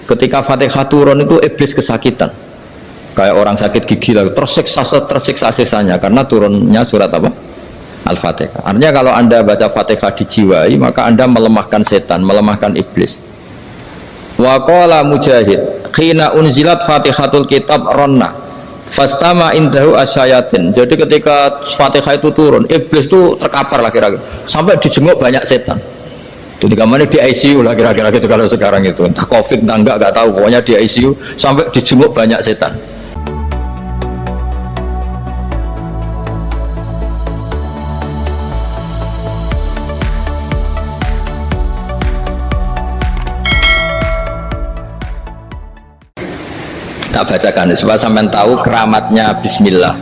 Ketika Fatihah turun itu iblis kesakitan. Kayak orang sakit gigi lah, tersiksa sisanya karena turunnya surat apa? Al-Fatihah. Artinya kalau Anda baca Fatihah dijiwai, maka Anda melemahkan setan, melemahkan iblis. Wa qala Mujahid, khina unzilat Fatihatul Kitab ronna fastama indahu asyayatin. Jadi ketika Fatihah itu turun, iblis itu terkapar lah kira-kira, sampai dijenguk banyak setan. Itu di kamarnya di ICU lah kira-kira gitu kalau sekarang itu. Entah Covid entah enggak tahu, pokoknya di ICU sampai dijenguk banyak setan. Tak bacakan supaya sampean tahu keramatnya bismillah.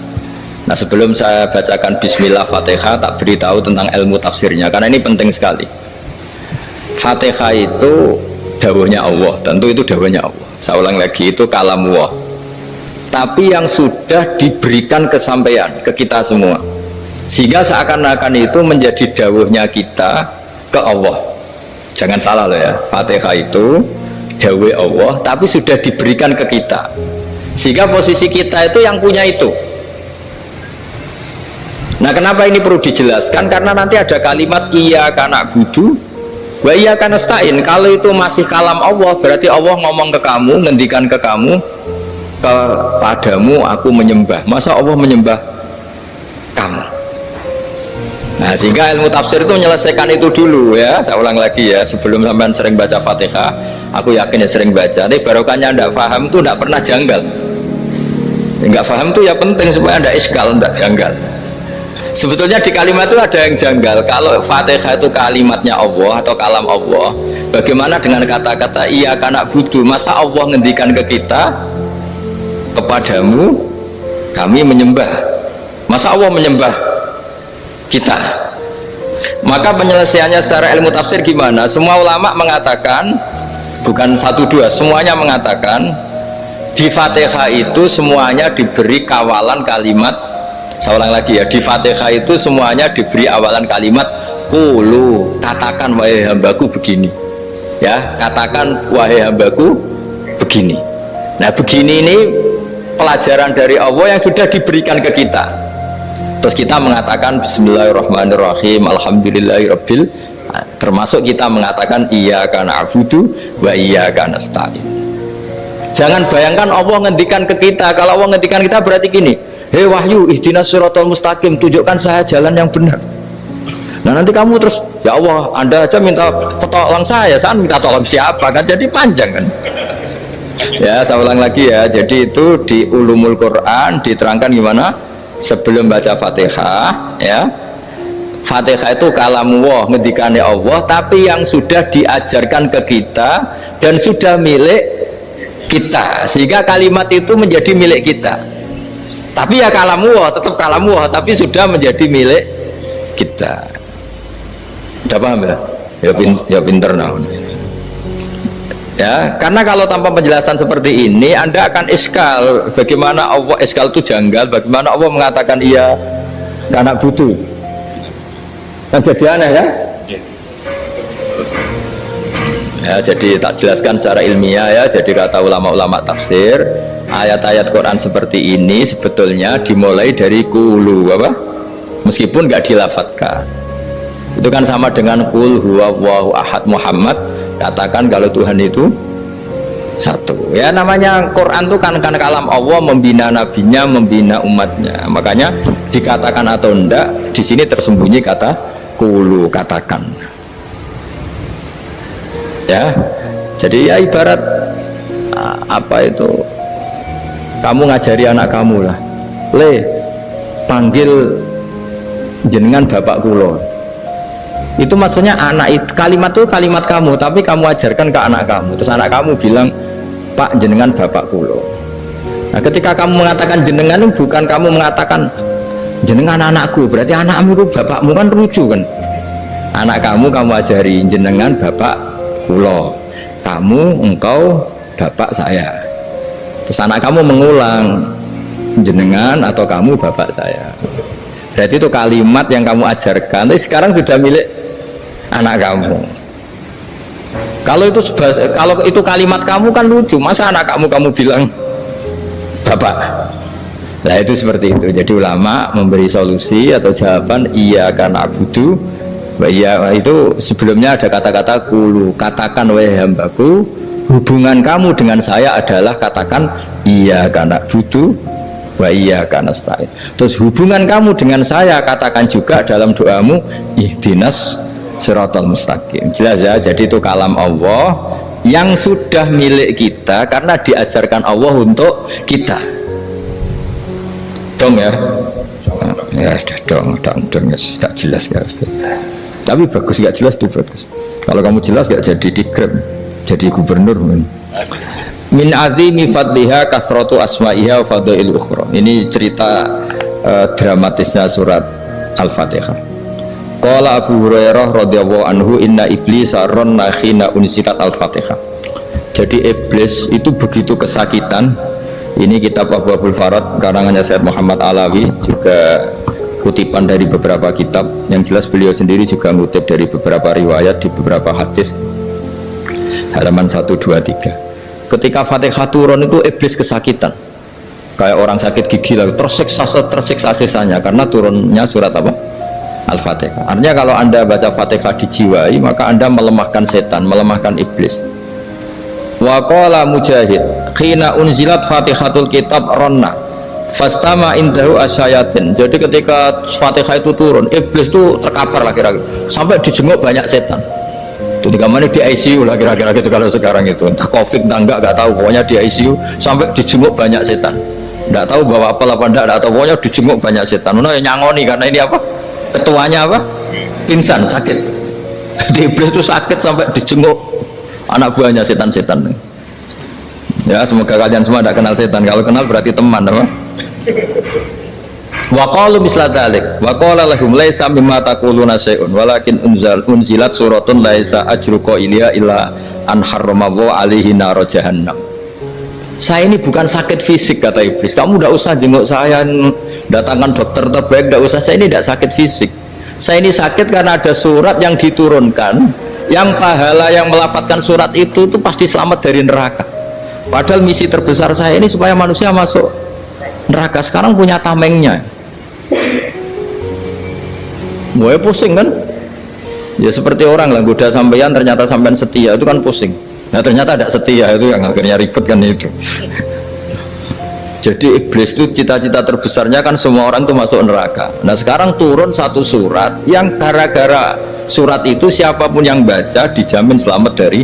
Nah, sebelum saya bacakan bismillah Fatihah, tak beritahu tentang ilmu tafsirnya karena ini penting sekali. Fatihah itu dawuhnya Allah, tentu itu dawuhnya Allah. Saya ulang lagi, itu kalam Allah. Tapi yang sudah diberikan kesampaian ke kita semua. Sehingga seakan-akan itu menjadi dawuhnya kita ke Allah. Jangan salah loh ya. Fatihah itu dawuh Allah tapi sudah diberikan ke kita, sehingga posisi kita itu yang punya itu. Nah, kenapa ini perlu dijelaskan? Karena nanti ada kalimat iyyaka na'budu wa iyyaka nasta'in. Kalau itu masih kalam Allah, berarti Allah ngomong ke kamu, ngendikan ke kamu, kepadamu aku menyembah. Masa Allah menyembah kamu? Nah, sehingga ilmu tafsir itu menyelesaikan itu dulu ya. Saya ulang lagi ya, sebelum sampean sering baca Fatihah, aku yakin ya sering baca, tapi barokahnya tidak paham itu tidak pernah janggal. Enggak paham itu ya penting supaya tidak iskal, tidak janggal. Sebetulnya di kalimat itu ada yang janggal. Kalau Fatihah itu kalimatnya Allah atau kalam Allah, bagaimana dengan kata-kata iyyaka na'budu? Masa Allah ngendikan ke kita, kepadamu kami menyembah? Masa Allah menyembah kita? Maka penyelesaiannya secara ilmu tafsir gimana? Semua ulama mengatakan, bukan satu dua, semuanya mengatakan di Fatihah itu semuanya diberi kawalan kalimat. Saya ulang lagi ya, di Fatihah itu semuanya diberi awalan kalimat qulu, katakan wahai hambaku begini ya, katakan wahai hambaku begini. Nah, begini ini pelajaran dari Allah yang sudah diberikan ke kita. Terus kita mengatakan bismillahirrahmanirrahim, alhamdulillahirabbil, termasuk kita mengatakan iyyaka na'budu wa iyyaka nasta'in. Jangan bayangkan Allah ngendikan ke kita. Kalau Allah ngendikan kita berarti gini, hei wahyu ihdinas siratal mustaqim, tunjukkan saya jalan yang benar. Nah, nanti kamu terus, ya Allah, Anda aja minta tolong saya minta tolong siapa? Kan jadi panjang kan. Ya, saya ulang lagi ya. Jadi itu di Ulumul Quran diterangkan gimana? Sebelum baca Fatihah ya, Fatihah itu kalamullah, ngendikane Allah, tapi yang sudah diajarkan ke kita dan sudah milik kita, sehingga kalimat itu menjadi milik kita. Tapi ya kalamullah, tetap kalamullah, tapi sudah menjadi milik kita. Udah paham ya? Ya pinter nah. Ya, karena kalau tanpa penjelasan seperti ini Anda akan iskal. Bagaimana Allah, iskal itu janggal, bagaimana Allah mengatakan iya karena butuh, kan jadi aneh ya. Ya, jadi tak jelaskan secara ilmiah ya. Jadi kata ulama-ulama tafsir, ayat-ayat Quran seperti ini sebetulnya dimulai dari qulu apa? Meskipun nggak dilafatkan. Itu kan sama dengan qul huwallahu ahad Muhammad, katakan kalau Tuhan itu satu. Ya, namanya Quran itu kan kalam Allah, membina nabinya, membina umatnya. Makanya dikatakan atau enggak, di sini tersembunyi kata qulu, katakan. Ya, jadi ya ibarat apa itu, kamu ngajari anak kamu lah, le panggil jenengan bapak kulo. Itu maksudnya anak itu, kalimat itu kalimat kamu, tapi kamu ajarkan ke anak kamu. Terus anak kamu bilang, Pak jenengan bapak kulo. Nah, ketika kamu mengatakan jenengan, bukan kamu mengatakan jenengan anakku, berarti anakmu itu bapakmu, kan lucu kan. Anak kamu ajari jenengan bapak kulo, kamu engkau bapak saya. Terus anak kamu mengulang, jenengan atau kamu bapak saya. Berarti itu kalimat yang kamu ajarkan, tapi sekarang sudah milik anak kamu. Kalau itu kalimat kamu kan lucu, masa anak kamu bilang bapak. Nah itu seperti itu. Jadi ulama memberi solusi atau jawaban iya karena abudu. Iya itu sebelumnya ada kata-kata kulu, katakan wahai hambaku, hubungan kamu dengan saya adalah katakan iya karena abudu wa iya karena nasta'in. Terus hubungan kamu dengan saya katakan juga dalam doamu ihdinas siratal mustaqim. Jelas ya, jadi itu kalam Allah yang sudah milik kita karena diajarkan Allah untuk kita. Dong ya? Ya sudah dong, yes. Gak jelas gak. Tapi bagus, gak jelas itu bagus. Kalau kamu jelas gak jadi dikrem, jadi gubernur. Min azimi fadliha kasratu asma'iha wa fadail ukhra. Ini cerita dramatisnya surat Al-Fatihah. Qala Abu Hurairah radhiyallahu anhu inna iblisa ranna khina unzilat Al-Fatihah. Jadi iblis itu begitu kesakitan. Ini kitab Abu Abul Farad karangannya Syekh Muhammad Alawi, juga kutipan dari beberapa kitab. Yang jelas beliau sendiri juga ngutip dari beberapa riwayat di beberapa hadis. Halaman 123. Ketika Fatihah turun itu iblis kesakitan. Kayak orang sakit gigi lah, tersiksa sisanya karena turunnya surat apa? Al-Fatihah. Artinya kalau Anda baca Fatihah dijiwai, maka Anda melemahkan setan, melemahkan iblis. Wa qala Mujahid khina unzilat Fatihatul kitab ronna fastama indahu asyayatin. Jadi ketika Fatihah itu turun, iblis itu terkapar lah kira-kira, sampai dijenguk banyak setan. Itu di kamarnya di ICU lah kira-kira gitu kalau sekarang itu. Entah Covid entah enggak tahu, pokoknya di ICU sampai dijenguk banyak setan. Enggak tahu bawa apa enggak tahu, pokoknya dijenguk banyak setan. Ono yang nyangoni karena ini apa? Ketuanya apa? Pingsan, sakit. Jadi iblis itu sakit sampai dijenguk anak buahnya setan-setan. Ya semoga kalian semua tidak kenal setan. Kalau kenal berarti teman, apa? Wa qalu misla dzalik wa qala lahum laisa mimma taquluna syai'un walakin unzilat suratun laisa ajru qailiha illa an harramallahu alaihi nar jahannam. Saya ini bukan sakit fisik, kata iblis. Kamu tidak usah jenguk saya, datangkan dokter terbaik, tidak usah. Saya ini tidak sakit fisik. Saya ini sakit karena ada surat yang diturunkan, yang pahala yang melafadzkan surat itu pasti selamat dari neraka. Padahal misi terbesar saya ini supaya manusia masuk neraka. Sekarang punya tamengnya. Mulai pusing kan? Ya seperti orang lah, goda sampean ternyata sampean setia, itu kan pusing. Nah ternyata tidak setia, itu yang akhirnya ribet kan itu. Jadi iblis itu cita-cita terbesarnya kan semua orang itu masuk neraka. Nah sekarang turun satu surat yang gara-gara surat itu siapapun yang baca dijamin selamat dari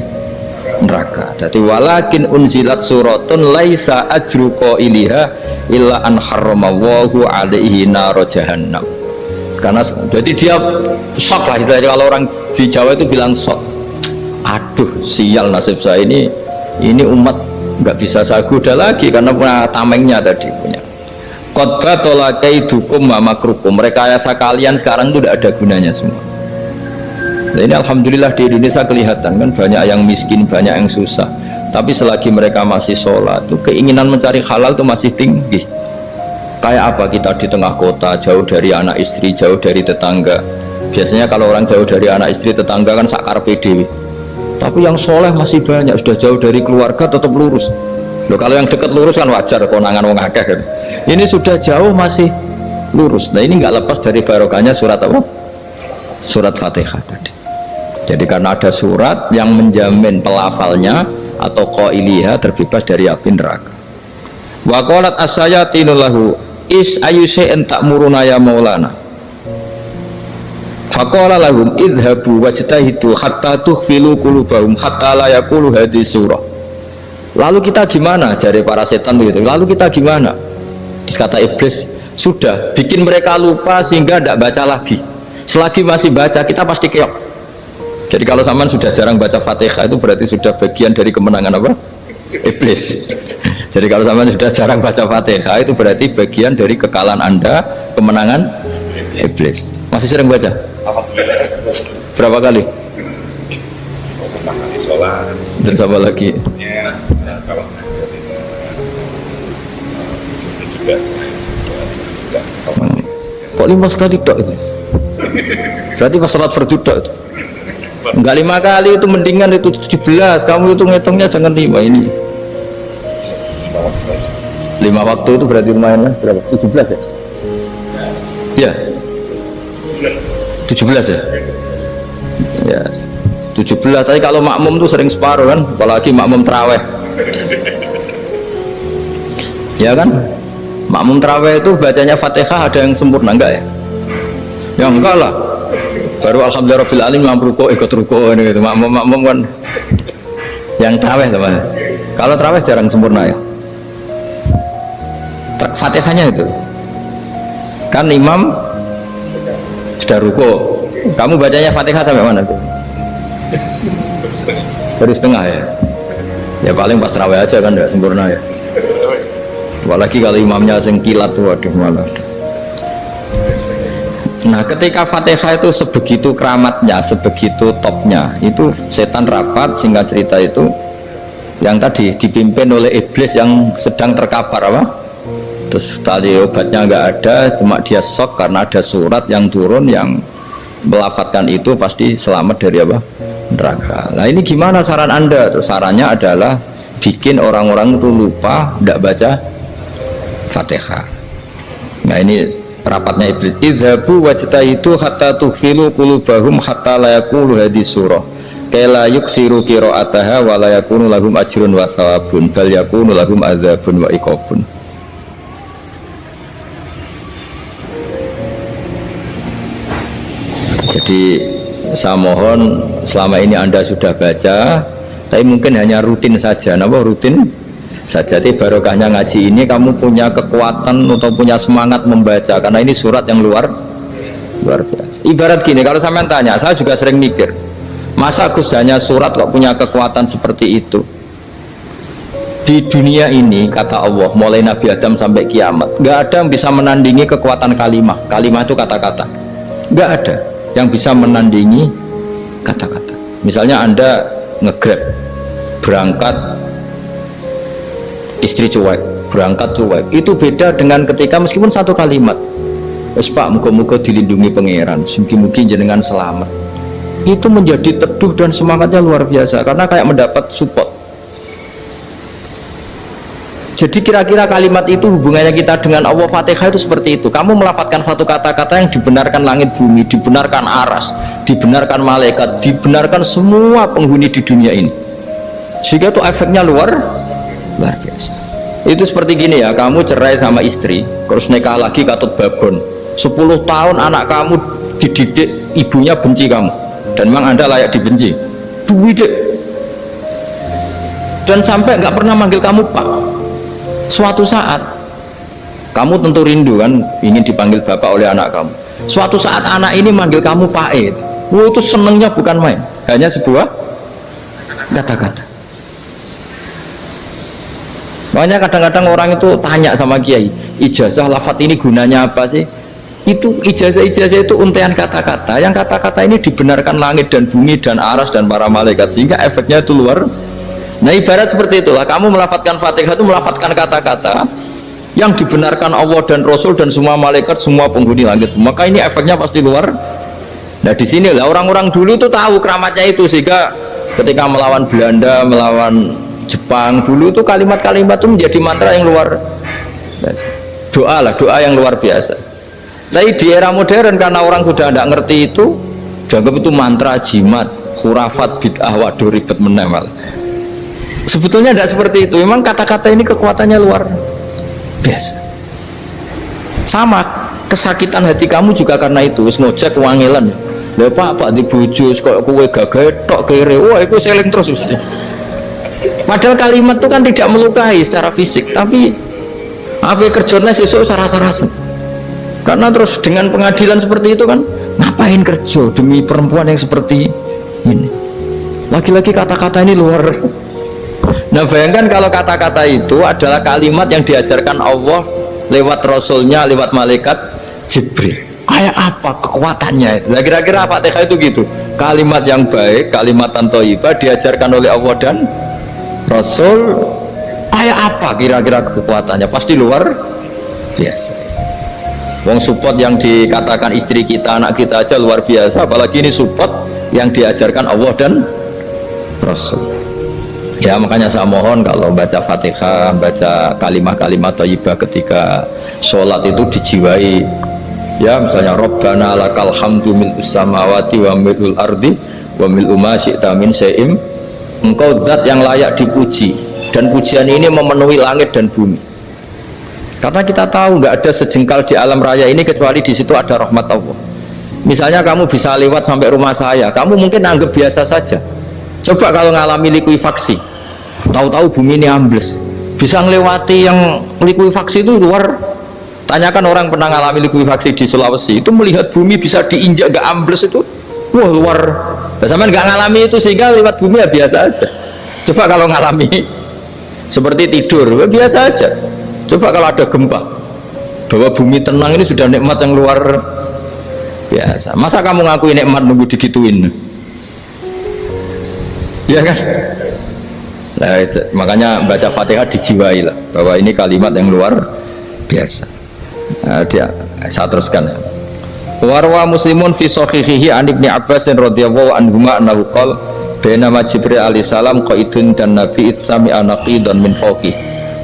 neraka. Jadi walakin unzilat suratun laisa ajru qailiha illa an harramallahu alaihi nar jahannam. Karena jadi dia shock lah, kalau orang di Jawa itu bilang shock. Aduh sial nasib saya ini umat nggak bisa saya goda lagi karena punya tamengnya tadi punya. Qad tolakaidukum wa makrukum. Rekayasa kalian sekarang itu tidak ada gunanya semua. Nah, ini alhamdulillah di Indonesia kelihatan kan banyak yang miskin, banyak yang susah. Tapi selagi mereka masih sholat, tuh keinginan mencari halal itu masih tinggi. Kayak apa kita di tengah kota, jauh dari anak istri, jauh dari tetangga. Biasanya kalau orang jauh dari anak istri, tetangga kan sakar PDW. Tapi yang soleh masih banyak, sudah jauh dari keluarga tetap lurus. Loh, kalau yang dekat lurus kan wajar, konangan wong akeh kan. Ini sudah jauh masih lurus. Nah ini nggak lepas dari barokahnya surat apa? Surat Fatihah tadi. Jadi karena ada surat yang menjamin pelafalnya atau qailiha terbebas dari api neraka. Wa qalat as-sayatinu lahu is ayyusai'in ta'muruna ya maulana. Faqala lahum idhabu wajtahidu hatta tukhfilu qulubahum hatta la yaqulu hadhihi surah. Lalu kita gimana, jari para setan begitu. Lalu kita gimana? Terus kata iblis, sudah bikin mereka lupa sehingga tidak baca lagi. Selagi masih baca kita pasti keok. Jadi kalau sampean sudah jarang baca Fatihah itu berarti sudah bagian dari kemenangan apa? Iblis. Jadi kalau sampean sudah jarang baca Fatihah itu berarti bagian dari kekalahan Anda, kemenangan iblis. Masih sering baca? Berapa kali? Sholat. Dan sama lagi? Ya, kalau ngajar itu juga Kok 5 kali tok itu? Berarti pas sholat fardu tok itu? Enggak 5 kali itu mendingan itu 17. Kamu itu ngitungnya jangan 5 ini. 5 waktu itu berarti lumayan lah. Berapa? 17 ya? Ya. 17 ya? Ya. 17. Tapi kalau makmum tuh sering separuh kan, apalagi makmum tarawih. Ya kan? Makmum tarawih itu bacanya Fatihah ada yang sempurna enggak ya? Ya enggak lah. Baru alhamdulillah alamin mampu ruko ikut ruko ini gitu. Makmum kan yang tarawih teman. Kalau tarawih jarang sempurna ya. Fatihahnya itu kan imam sudah ruko, kamu bacanya Fatihah sampai mana tuh? Baru setengah ya. Ya paling pas tarawih aja kan enggak sempurna ya. Apalagi kalau imamnya sengkilat tuh, waduh malah. Nah ketika Fatihah itu sebegitu keramatnya, sebegitu topnya, itu setan rapat, singkat cerita itu yang tadi dipimpin oleh iblis yang sedang terkapar apa? Terus tali obatnya nggak ada, cuma dia shock karena ada surat yang turun yang melafatkan itu pasti selamat dari apa? Neraka. Nah ini gimana saran Anda? Terus sarannya adalah bikin orang-orang itu lupa, tidak baca Fatihah. Nah ini rapatnya iblis. Izhabu wajtahidu hatta tufilu qulubahum hatta la yaqulu hadhihi surah kala yuksiru qira'ataha wa la yakunu lahum ajrun wa thawabun bal yakunu lahum adzabun wa iqabun. Jadi saya mohon selama ini Anda sudah baca, tapi mungkin hanya rutin saja. Napa rutin saja? Jadi barokahnya ngaji ini kamu punya kekuatan atau punya semangat membaca, karena ini surat yang luar biasa. Ibarat gini, kalau sampean tanya, saya juga sering mikir, masa Gus hanya surat kok punya kekuatan seperti itu? Di dunia ini kata Allah, mulai Nabi Adam sampai kiamat, nggak ada yang bisa menandingi kekuatan kalimah. Kalimah itu kata-kata, nggak ada yang bisa menandingi kata-kata. Misalnya Anda nge-grab berangkat, istri cuek, berangkat cuek, itu beda dengan ketika meskipun satu kalimat, wes Pak, muka-muka dilindungi pangeran, mungkin jenengan selamat, itu menjadi teduh dan semangatnya luar biasa karena kayak mendapat support. Jadi kira-kira kalimat itu hubungannya kita dengan Allah, Fatihah itu seperti itu. Kamu melafadzkan satu kata-kata yang dibenarkan langit bumi, dibenarkan aras, dibenarkan malaikat, dibenarkan semua penghuni di dunia ini, sehingga itu efeknya luar biasa. Itu seperti gini ya, kamu cerai sama istri, terus nikah lagi katut babon, 10 tahun anak kamu dididik, ibunya benci kamu, dan memang Anda layak dibenci, dididik, dan sampai nggak pernah manggil kamu Pak. Suatu saat kamu tentu rindu kan, ingin dipanggil bapak oleh anak kamu. Suatu saat anak ini manggil kamu Pak E, itu senengnya bukan main, hanya sebuah kata-kata. Makanya kadang-kadang orang itu tanya sama kiai, ijazah lafadz ini gunanya apa sih? Itu ijazah-ijazah itu untaian kata-kata, yang kata-kata ini dibenarkan langit dan bumi dan aras dan para malaikat, sehingga efeknya itu luar. Nah ibarat seperti itulah, kamu melafadzkan Fatihah itu melafadzkan kata-kata yang dibenarkan Allah dan Rasul dan semua malaikat, semua penghuni langit, maka ini efeknya pasti luar. Nah di sini lah orang-orang dulu itu tahu keramatnya itu, sehingga ketika melawan Belanda, melawan Jepang dulu itu kalimat-kalimat itu menjadi mantra yang luar biasa. Doa lah, doa yang luar biasa. Tapi di era modern karena orang sudah tidak ngerti itu, dianggap itu mantra, jimat, khurafat, bid'ah, waduh ribet menemal. Sebetulnya tidak seperti itu. Memang kata-kata ini kekuatannya luar biasa. Sama kesakitan hati kamu juga karena itu. Ngojek wangilan, lho pak dibujuk kok kowe gagah tok kere, wah itu seling terus. Padahal kalimat itu kan tidak melukai secara fisik, tapi apa kerjanya sesuk sarasa-rasa. Karena terus dengan pengadilan seperti itu kan, ngapain kerja demi perempuan yang seperti ini? Lagi-lagi kata-kata ini luar. Nah bayangkan kalau kata-kata itu adalah kalimat yang diajarkan Allah lewat Rasulnya, lewat malaikat Jibril, kayak apa kekuatannya itu? Nah kira-kira Fatihah itu gitu, kalimat yang baik, kalimatan thayyibah diajarkan oleh Allah dan Rasul, kayak apa kira-kira kekuatannya? Pasti luar biasa. Wong support yang dikatakan istri kita, anak kita aja luar biasa, apalagi ini support yang diajarkan Allah dan Rasul. Ya makanya saya mohon kalau baca Fatihah, baca kalimat-kalimat thayyibah ketika sholat itu dijiwai. Ya misalnya Rabbana lakal hamdu mil'us samawati wa mil'ul ardi wa mil'u ma syi'ta min syai'im. Engkau zat yang layak dipuji, dan pujian ini memenuhi langit dan bumi. Karena kita tahu nggak ada sejengkal di alam raya ini kecuali di situ ada rahmat Allah. Misalnya kamu bisa lewat sampai rumah saya, kamu mungkin anggap biasa saja. Coba kalau ngalami likuifaksi, tahu-tahu bumi ini ambles, bisa ngelewati yang likuifaksi itu luar. Tanyakan orang pernah ngalami likuifaksi di Sulawesi, itu melihat bumi bisa diinjak gak ambles itu, wah luar. Sama nggak ngalami itu sehingga lewat bumi ya biasa aja. Coba kalau ngalami seperti tidur, ya biasa aja. Coba kalau ada gempa, bahwa bumi tenang ini sudah nikmat yang luar biasa. Masa kamu ngakui nikmat nunggu digituin? Ya kan? Nah, makanya baca Fatihah dijiwai lah bahwa ini kalimat yang luar biasa. Nah, saya teruskan ya. Warwa Muslimun fi sahihihi an Ibnu Abbas radhiyallahu anhuma annahu qala bainama Jibril alaihi salam qaidun dan Nabi sami anaqidan min fawqi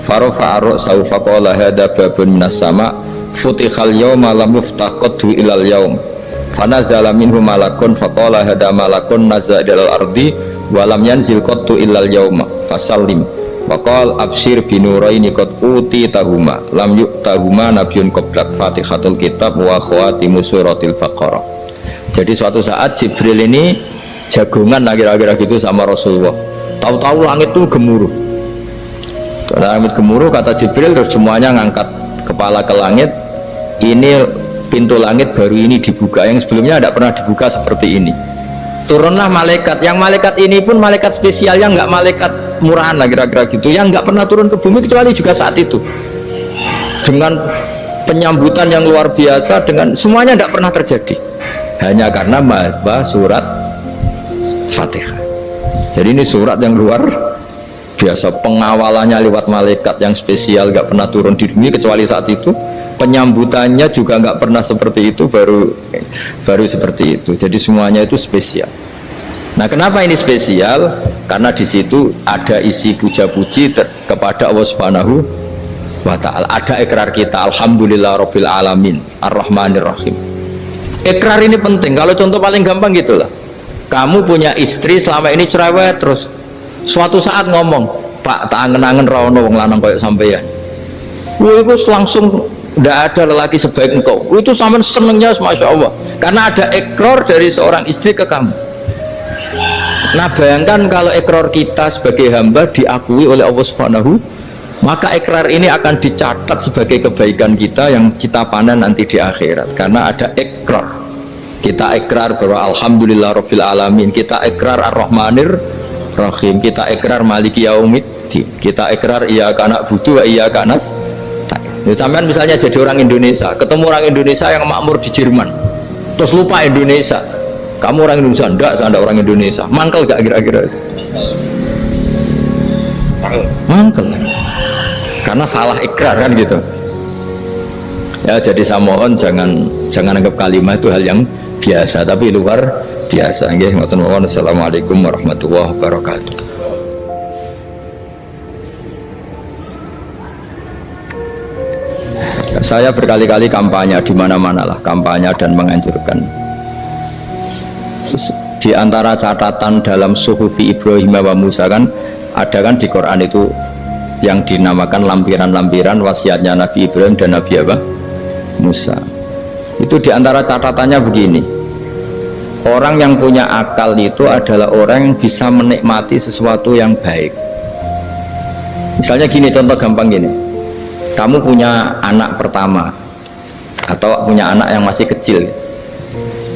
farafa'a ra'sahu faqala hadza babun minas sama futihal yawma lam yuftah qaddu ilal yawm fanazala minhu malakun faqala hadza malakun nazala ilal ardi wa lam yanzil qaddu ilal yawma fasallim waqal abshir binuraini qad uti tahuma lam yu'tahuma nabiyyun qablak Fatihatul kitab wa khawatimu suratil baqarah. Jadi suatu saat Jibril ini jagongan kira-kira gitu sama Rasulullah, tahu-tahu langit itu gemuruh. Langit gemuruh kata Jibril, terus semuanya ngangkat kepala ke langit. Ini pintu langit baru ini dibuka, yang sebelumnya tidak pernah dibuka seperti ini. Turunlah malaikat, yang malaikat ini pun malaikat spesial, yang nggak malaikat murahan lah kira-kira gitu, yang nggak pernah turun ke bumi kecuali juga saat itu, dengan penyambutan yang luar biasa, dengan semuanya tidak pernah terjadi hanya karena bahas surat Fatihah. Jadi ini surat yang luar biasa, pengawalannya lewat malaikat yang spesial, nggak pernah turun di bumi kecuali saat itu, penyambutannya juga nggak pernah seperti itu, baru seperti itu. Jadi semuanya itu spesial. Nah, kenapa ini spesial? Karena di situ ada isi puja-puji kepada Allah Subhanahu wa Ta'ala. Ada ikrar kita, alhamdulillah rabbil alamin ar-rahmanir rahim. Ikrar ini penting. Kalau contoh paling gampang gitulah, kamu punya istri selama ini cerewet terus, suatu saat ngomong, Pak, tak angen-angen rawono wong lanang koyo sampeyan. Itu langsung tidak ada lelaki sebaik engkau. Itu sama senengnya, masya Allah, karena ada ikrar dari seorang istri ke kamu. Nah, bayangkan kalau ikrar kita sebagai hamba diakui oleh Allah Subhanahu, maka ikrar ini akan dicatat sebagai kebaikan kita yang kita panen nanti di akhirat, karena ada ikrar. Kita ikrar bahwa alhamdulillah rabbil alamin, kita ikrar ar-rahmanir rahim, kita ikrar maliki yaumiddin, kita ikrar iyyaka na'budu wa iyyaka nasta'in. Sampean misalnya jadi orang Indonesia, ketemu orang Indonesia yang makmur di Jerman, terus lupa Indonesia. Kamu orang Indonesia? Enggak, saya enggak orang Indonesia. Mangkel gak kira-kira itu? Mangkel. Karena salah ikrar kan gitu. Ya, jadi saya mohon jangan anggap kalimat itu hal yang biasa, tapi luar biasa. Nggih, ngoten mawon. Assalamualaikum warahmatullahi wabarakatuh. Saya berkali-kali kampanye di mana-mana lah, kampanye dan menganjurkan. Di antara catatan dalam Suhufi Ibrahim wa Musa kan ada kan di Quran itu yang dinamakan lampiran-lampiran wasiatnya Nabi Ibrahim dan Nabi Musa. Itu di antara catatannya begini, orang yang punya akal itu adalah orang yang bisa menikmati sesuatu yang baik. Misalnya gini, contoh gampang gini, kamu punya anak pertama atau punya anak yang masih kecil,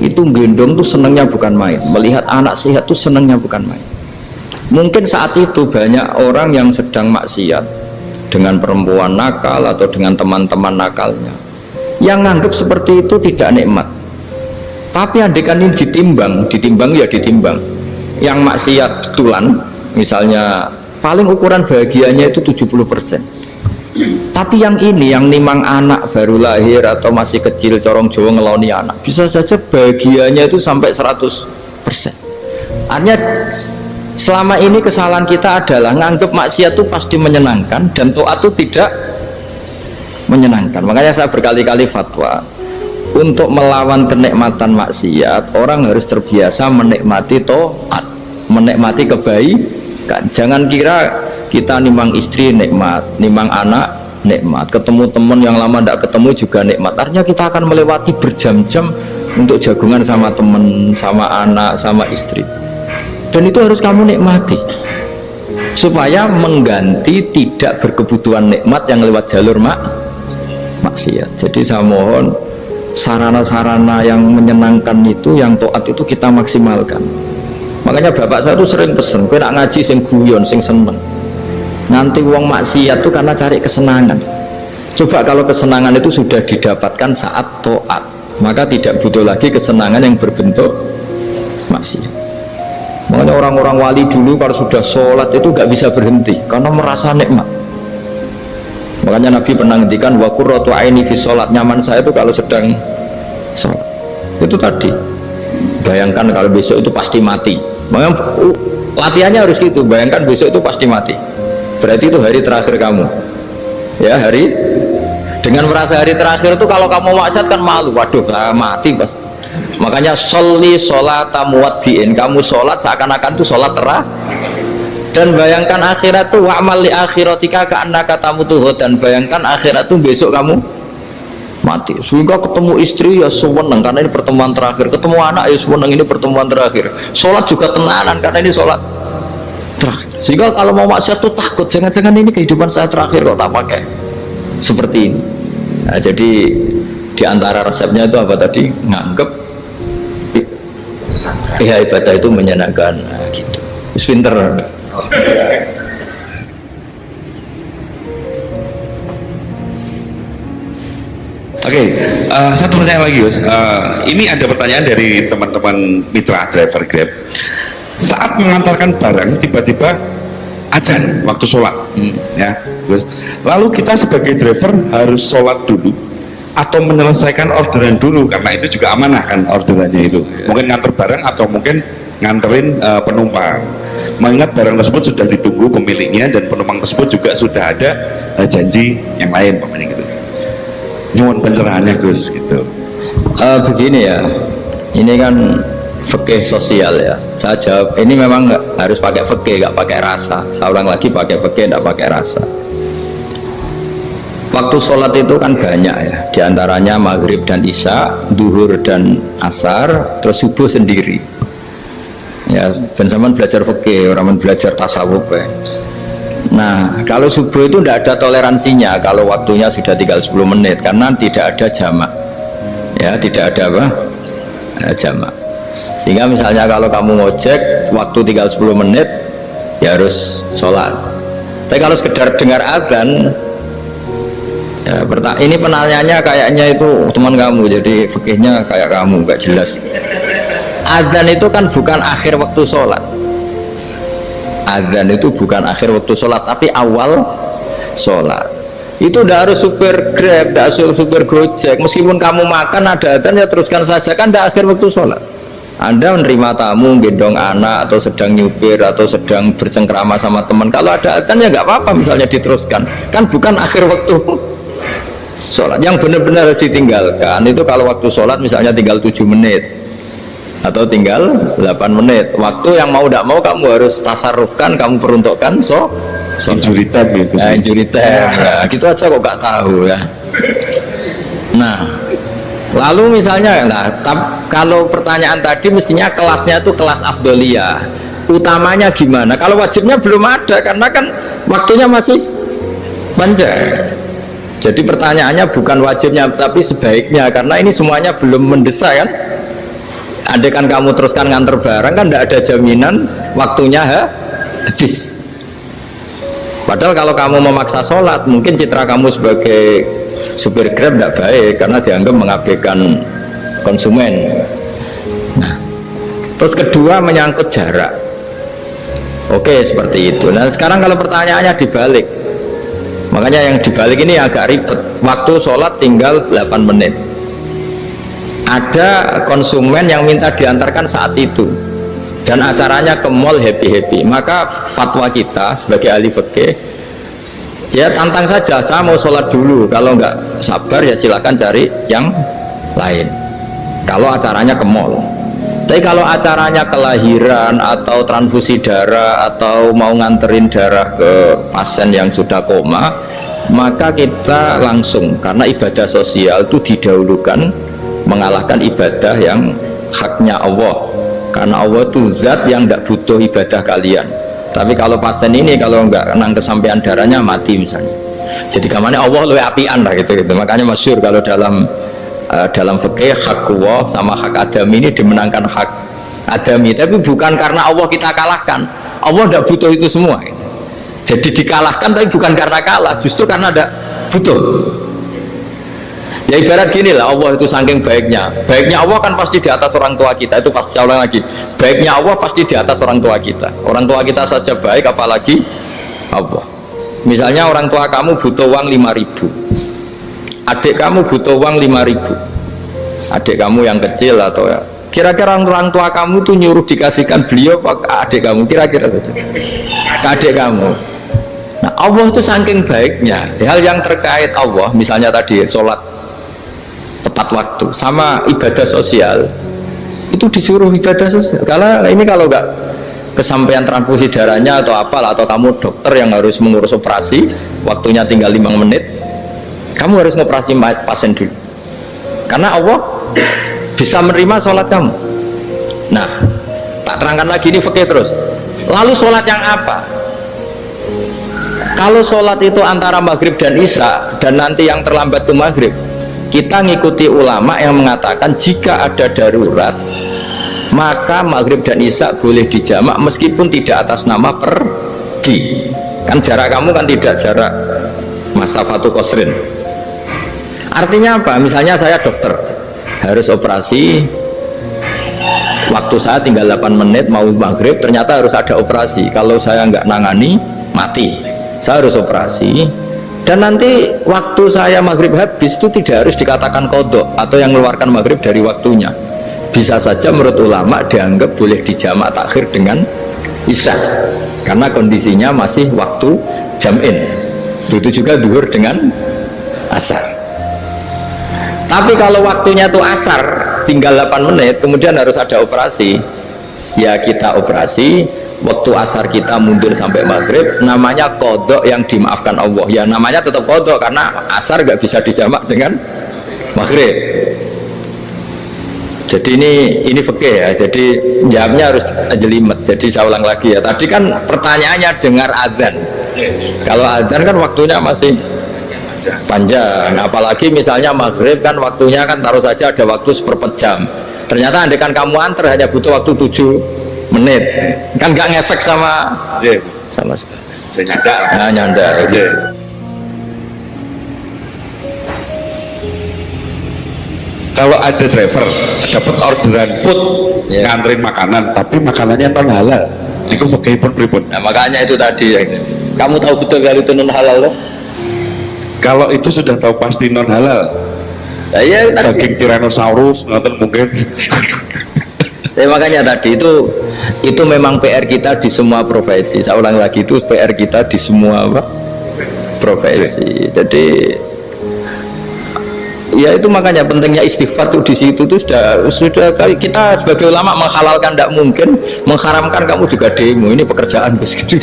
itu gendong tuh senangnya bukan main, melihat anak sehat tuh senangnya bukan main. Mungkin saat itu banyak orang yang sedang maksiat dengan perempuan nakal atau dengan teman-teman nakalnya, yang nganggap seperti itu tidak nikmat. Tapi andaikan ini ditimbang ya ditimbang, yang maksiat betulan misalnya paling ukuran bahagianya itu 70%. Tapi yang ini, yang nimang anak baru lahir atau masih kecil, corong Jawa ngeloni anak, bisa saja bahagianya itu sampai 100%. Artinya selama ini kesalahan kita adalah nganggep maksiat itu pasti menyenangkan dan taat itu tidak menyenangkan. Makanya saya berkali-kali fatwa, untuk melawan kenikmatan maksiat orang harus terbiasa menikmati taat, menikmati kebaikan. Jangan kira kita nimang istri nikmat, nimang anak nikmat, ketemu teman yang lama tidak ketemu juga nikmat. Artinya kita akan melewati berjam-jam untuk jagungan sama teman, sama anak, sama istri, dan itu harus kamu nikmati supaya mengganti tidak berkebutuhan nikmat yang lewat jalur maksiat. Jadi saya mohon sarana-sarana yang menyenangkan itu, yang taat itu kita maksimalkan. Makanya bapak saya tuh sering pesen, kowe nak ngaji sing guyon, sing seneng. Nanti uang maksiat tuh karena cari kesenangan. Coba kalau kesenangan itu sudah didapatkan saat taat, maka tidak butuh lagi kesenangan yang berbentuk maksiat. Makanya orang-orang wali dulu kalau sudah sholat itu gak bisa berhenti karena merasa nikmat. Makanya Nabi pernah ngendikan wa qurratu aini fi sholat, nyaman saya itu kalau sedang sholat. Itu tadi, bayangkan kalau besok itu pasti mati. Makanya latihannya harus gitu, bayangkan besok itu pasti mati, berarti itu hari terakhir kamu ya. Dengan merasa hari terakhir itu kalau kamu maksiat kan malu, waduh mati pas. Makanya sholli sholata muwaddiin, kamu sholat seakan-akan itu sholat terakhir. Dan bayangkan akhirat tuh wa'mal li akhiratika ka'annaka tamutuhu, dan bayangkan akhirat tuh besok kamu mati. Sehingga ketemu istri ya seneng karena ini pertemuan terakhir, ketemu anak ya seneng ini pertemuan terakhir, sholat juga tenanan karena ini sholat terakhir. Sehingga kalau mau maksiat tuh takut, jangan-jangan ini kehidupan saya terakhir kok tak pakai seperti ini. Nah, jadi diantara resepnya itu apa tadi, nganggep ya ibadah itu menyenangkan. Nah, gitu. Pinter. Oke, satu pertanyaan lagi, Gus. Ini ada pertanyaan dari teman-teman mitra driver Grab. Saat mengantarkan barang, tiba-tiba azan waktu sholat, ya, Gus. Lalu kita sebagai driver harus sholat dulu atau menyelesaikan orderan dulu, karena itu juga amanah kan orderannya itu. Mungkin nganter barang atau mungkin nganterin penumpang. Mengingat barang tersebut sudah ditunggu pemiliknya dan penumpang tersebut juga sudah ada janji yang lain, pokoknya gitu. Nyuwun pencerahannya, Gus, gitu. Begini ya, ini kan fikih sosial ya. Saya jawab, ini memang nggak harus pakai fikih, nggak pakai rasa. Saya ulang lagi, pakai fikih, nggak pakai rasa. Waktu sholat itu kan banyak ya, diantaranya maghrib dan isya, duhur dan asar, terus subuh sendiri. Ya, ben zaman belajar fikih, orang belajar tasawuf ya. Nah, kalau subuh itu tidak ada toleransinya kalau waktunya sudah tinggal 10 menit karena tidak ada jamak. Ya, tidak ada apa? Jamak. Sehingga misalnya kalau kamu ngojek waktu tinggal 10 menit ya harus sholat. Tapi kalau sekedar dengar azan ya, ini penanyanya kayaknya itu teman kamu, jadi fikihnya kayak kamu, gak jelas. Azan itu kan bukan akhir waktu sholat. Azan itu bukan akhir waktu sholat, tapi awal sholat. Itu tidak harus supir Grab, tidak harus supir Gojek. Meskipun kamu makan ada azan ya teruskan saja, kan tidak akhir waktu sholat. Anda menerima tamu, gendong anak, atau sedang nyupir, atau sedang bercengkrama sama teman, kalau ada azan ya nggak apa-apa, misalnya diteruskan. Kan bukan akhir waktu sholat. Yang benar-benar ditinggalkan itu kalau waktu sholat misalnya tinggal 7 menit atau tinggal 8 menit, waktu yang mau tidak mau kamu harus tasarrufkan, kamu peruntukkan injury time ya, nah, injury time ya, gitu aja kok gak tahu ya. Nah, lalu misalnya kalau pertanyaan tadi mestinya kelasnya itu kelas afdoliyah, utamanya gimana? Kalau wajibnya belum ada karena kan waktunya masih panjang. Jadi pertanyaannya bukan wajibnya tapi sebaiknya, karena ini semuanya belum mendesak kan. Andai kan kamu teruskan nganter barang kan tidak ada jaminan waktunya habis. Padahal kalau kamu memaksa sholat, mungkin citra kamu sebagai supir Grab tidak baik karena dianggap mengabaikan konsumen. Nah, terus kedua menyangkut jarak. Oke, seperti itu. Nah, sekarang kalau pertanyaannya dibalik, makanya yang dibalik ini agak ribet. Waktu sholat tinggal 8 menit. Ada konsumen yang minta diantarkan saat itu, dan acaranya ke mall happy-happy, maka fatwa kita sebagai ahli fikih, ya tantang saja, saya mau sholat dulu, kalau nggak sabar ya silakan cari yang lain kalau acaranya ke mall. Tapi kalau acaranya kelahiran atau transfusi darah atau mau nganterin darah ke pasien yang sudah koma, maka kita langsung, karena ibadah sosial itu didahulukan mengalahkan ibadah yang haknya Allah, karena Allah itu zat yang tidak butuh ibadah kalian. Tapi kalau pasien ini kalau nggak nang kesampaian darahnya mati misalnya, jadi kamarnya Allah lebih apian lah gitu. Makanya masyhur kalau dalam fikih hak Allah sama hak adami ini dimenangkan hak adami, tapi bukan karena Allah kita kalahkan. Allah tidak butuh itu semua gitu. Jadi dikalahkan tapi bukan karena kalah, justru karena tidak butuh. Ya ibarat gini lah, Allah itu saking baiknya Allah kan pasti di atas orang tua kita, itu pasti ulang lagi, baiknya Allah pasti di atas orang tua kita saja baik, apalagi Allah. Misalnya orang tua kamu butuh uang 5.000, adik kamu butuh uang 5.000, adik kamu yang kecil atau ya, kira-kira orang tua kamu tuh nyuruh dikasihkan beliau apa adik kamu, kira-kira saja ke adik kamu. Nah Allah itu saking baiknya, hal yang terkait Allah, misalnya tadi sholat tepat waktu sama ibadah sosial, itu disuruh ibadah sosial. Karena ini kalau nggak kesampaian transfusi darahnya atau apalah, atau kamu dokter yang harus mengurus operasi, waktunya tinggal 5 menit, kamu harus ngoperasi pasien dulu, karena Allah bisa menerima sholat kamu. Nah tak terangkan lagi, ini fikih terus. Lalu sholat yang apa? Kalau sholat itu antara maghrib dan isya, dan nanti yang terlambat ke maghrib, kita ngikuti ulama yang mengatakan jika ada darurat maka maghrib dan isya boleh dijamak meskipun tidak atas nama pergi. Kan jarak kamu kan tidak jarak masafatu qasrin. Artinya apa? Misalnya saya dokter harus operasi, waktu saya tinggal 8 menit mau maghrib, ternyata harus ada operasi. Kalau saya nggak nangani mati, saya harus operasi. Dan nanti waktu saya maghrib habis itu tidak harus dikatakan kodok atau yang mengeluarkan maghrib dari waktunya. Bisa saja menurut ulama dianggap boleh dijamak takhir dengan isya, karena kondisinya masih waktu jam'in. Itu juga duhur dengan asar. Tapi kalau waktunya itu asar, tinggal 8 menit, kemudian harus ada operasi, ya kita operasi. Waktu asar kita mundur sampai maghrib, namanya kodok yang dimaafkan Allah. Ya namanya tetap kodok karena asar nggak bisa dijamak dengan maghrib. Jadi ini fikih ya. Jadi jawabnya harus jelimet. Jadi saya ulang lagi ya. Tadi kan pertanyaannya dengar adzan. Kalau adzan kan waktunya masih panjang. Apalagi misalnya maghrib kan waktunya kan taruh saja ada waktu seperempat jam. Ternyata andekan kamu antar hanya butuh waktu 7 menit, kan nggak ngefek sama saya nyanda. Nah, nyanda gitu. Kalau ada driver dapat orderan food, nganterin makanan tapi makanannya non halal, itu pakai pun pripun. Nah makanya itu tadi, kamu tahu betul kalau itu non halal loh? Kalau itu sudah tahu pasti non halal, ya, daging Tyrannosaurus nonton mungkin. Ya, makanya tadi itu memang PR kita di semua profesi. Saya ulang lagi, itu PR kita di semua profesi. Jadi ya itu makanya pentingnya istighfar tuh di situ tuh sudah kita sebagai ulama menghalalkan tidak mungkin, mengharamkan kamu juga demo, ini pekerjaan bus gitu.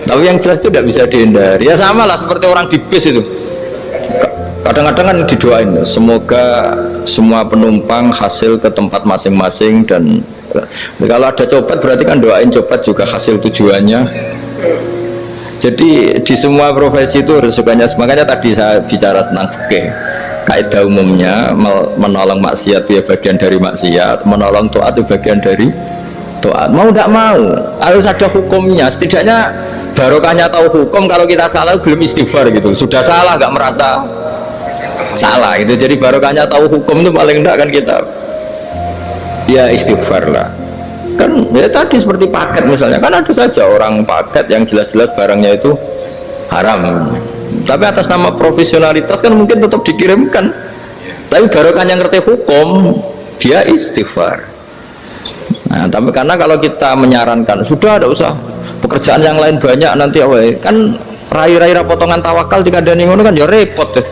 Tapi yang jelas itu tidak bisa dihindari. Ya sama lah seperti orang di bis itu. Kadang-kadang kan didoain semoga semua penumpang hasil ke tempat masing-masing, dan kalau ada copet berarti kan doain copet juga hasil tujuannya. Jadi di semua profesi itu resikonya. Makanya tadi saya bicara tentang fikih, kaidah umumnya menolong maksiat itu bagian dari maksiat, menolong taat itu bagian dari taat. Mau tidak mau harus ada hukumnya. Setidaknya barokahnya tahu hukum. Kalau kita salah belum istighfar gitu, sudah salah nggak merasa salah gitu. Jadi barokahnya tahu hukum itu paling enggak kan kita ya istighfar lah. Kan ya tadi seperti paket misalnya, kan ada saja orang paket yang jelas-jelas barangnya itu haram, tapi atas nama profesionalitas kan mungkin tetap dikirimkan, tapi barokahnya ngerti hukum dia istighfar. Nah, tapi karena kalau kita menyarankan sudah ada usah pekerjaan yang lain banyak nanti kan rai-rai potongan tawakal jika ada ngono kan ya repot deh.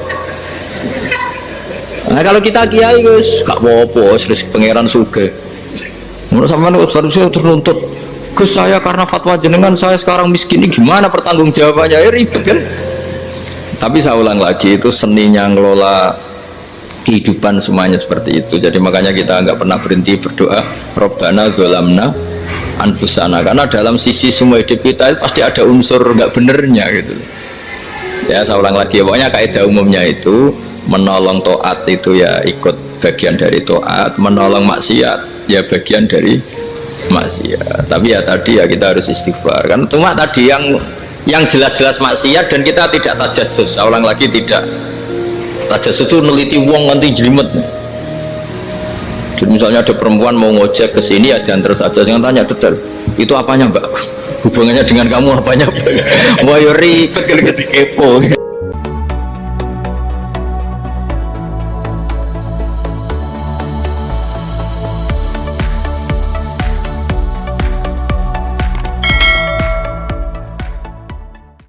Nah kalau kita kiai guys gak apa-apa terus pangeran suge menurut sampean harusnya terus nuntut Gus saya karena fatwa jenengan saya sekarang miskin ini gimana pertanggung jawabannya ya ribet kan. Tapi saya ulang lagi itu seninya ngelola kehidupan semuanya seperti itu. Jadi makanya kita nggak pernah berhenti berdoa Robbana dzolamna anfusana, karena dalam sisi semua hidup kita pasti ada unsur nggak benernya gitu ya. Saya ulang lagi pokoknya kaidah umumnya itu menolong taat itu ya ikut bagian dari taat, menolong maksiat ya bagian dari maksiat. Tapi ya tadi ya kita harus istighfar kan, cuma tadi yang jelas-jelas maksiat dan kita tidak tajassus. Saya ulang lagi tidak tajassus itu neliti uang nanti jelimet. Jadi misalnya ada perempuan mau ngojek ke sini ya jangan terus aja, jangan tanya detail itu apanya mbak, hubungannya dengan kamu apanya mbak. Wah ya ribet kalau dikepo.